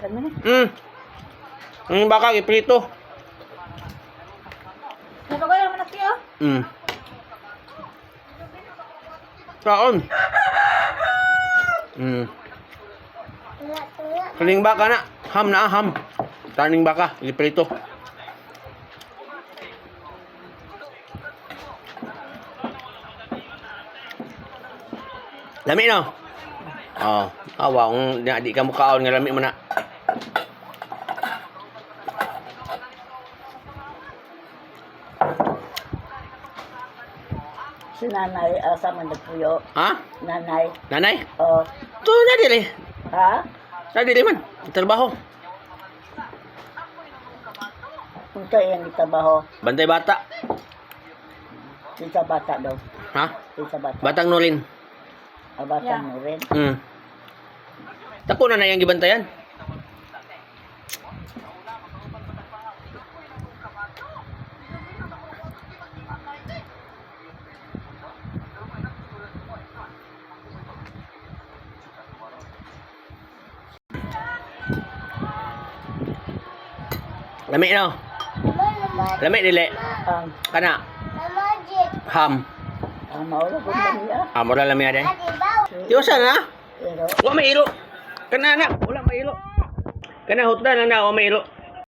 Kami. Baka iprito. Nagkagay naman na siya. Kaon. Kaling baka na. Ham na, ham. Taning baka, iprito. Lami no? Oh, awa kung di ka mo kaon nga lami mo na. Si nanay, asa man nagpuyo. Ha? Nanay. Nanay? Oh. To na dili. Ha? Na dili man. Trabaho. Kung kayo yung itabaho. Bantay bata. Isa bata daw. Ha? Isa bata. Batang nulin. Bata mo rin. Tapo na yung gibantayan. Lami no? Lami dili. Kana. Ham. Maula kung niya. Mura lami ada. Tiyosa na. Pero, Wa may ilo. Kana na, wala may ilo. Kana hutda lang na wa may ilo.